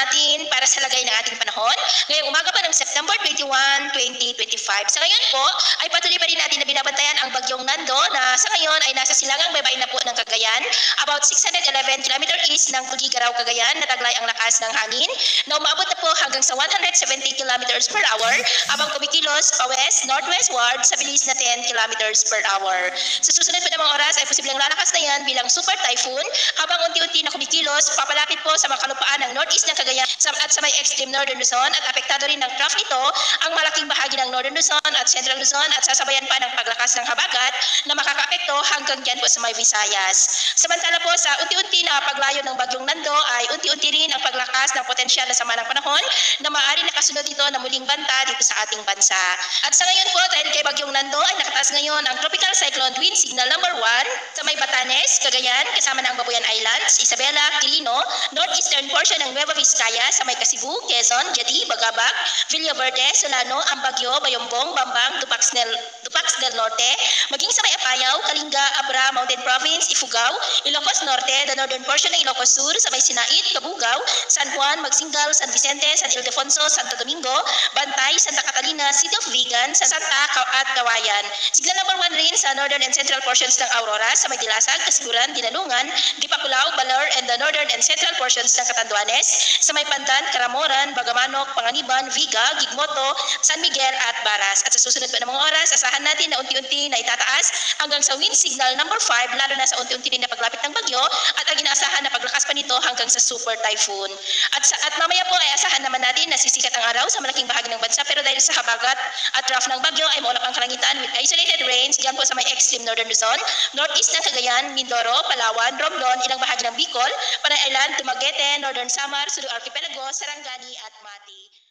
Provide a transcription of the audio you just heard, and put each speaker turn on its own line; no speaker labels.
natin para sa lagay ng ating panahon ngayong umaga pa ng September 21, 2025. Sa ngayon po ay patuloy pa rin natin na binabantayan ang bagyong Nando na sa ngayon ay nasa silangang baybayin na po ng Cagayan, about 611 km east ng Tugigaraw, Cagayan, na taglay ang lakas ng hangin na umaabot na po hanggang sa 170 km per hour habang kumikilos pa west-northwestward sa bilis na 10 km per hour. Sa susunod pa ng mga oras ay posibleng lalakas na yan bilang super typhoon habang unti-unti na kumikilos papalapit po sa mga kalupaan ng northeast ng Cagayan at sa may extreme northern Luzon, at apektado rin ng trough nito ang malaking bahagi ng northern Luzon at central Luzon at sasabayan pa ng paglakas ng habagat na makakaapekto hanggang dyan po sa may Visayas. Samantala po sa unti-unti na paglayo ng bagyong Nando ay unti-unti rin ang paglakas ng potensyal na sama ng panahon na maaari nakasunod dito na muling banta dito sa ating bansa. At sa ngayon po, dahil kay bagyong Nando ay nakataas ngayon ang tropical cyclone wind signal number 1 sa may Batanes, Cagayan, kasama ng Babuyan Islands, Isabela, Quirino, northeastern portion ng Nueva Vizcaya sa may Kasibu, Quezon, Jadi, Bagabag, Villaverde, Solano, Ambagyo, Bayombong, Bambang, Dupax del Norte, maging sa may Apayao, Kalinga, Abra, Mountain Province, Ifugao, Ilocos Norte, the northern portion ng Ilocos Sur sa may Sinait, Kabugao, San Juan, Magsingal, San Vicente, San Ildefonso, Santo Domingo, Bantay, Santa Catalina, City of Vigan, sa Santa at Kawayan. Signal number 1 rin sa northern and central portions ng Aurora sa may Dilasag, Kasiguran, Dinalungan, Dipapulao, Baler, and the northern and central portions ng Catanduanes, sa may Pandan, Karamoran, Bagamanok, Panganiban, Viga, Gigmoto, San Miguel at Baras. At sa susunod pa ng mga oras, asahan natin na unti-unti na itataas hanggang sa wind signal number 5, lalo na sa unti-unti din na paglapit ng bagyo at ang inaasahan na paglakas pa nito hanggang sa super typhoon. At mamaya po ay asahan naman natin na sisikat ang araw sa malaking bahagi ng bansa, pero dahil sa habagat at trough ng bagyo ay maulap ang kalangitan with isolated rains diyan po sa may extreme northern Luzon, northeast ng Cagayan, Mindoro, Palawan, Romblon, ilang bahagi ng Bicol, Panay Island, Dumaguete, Northern Samar, Sulu Archipelago, Sarangani at Mati.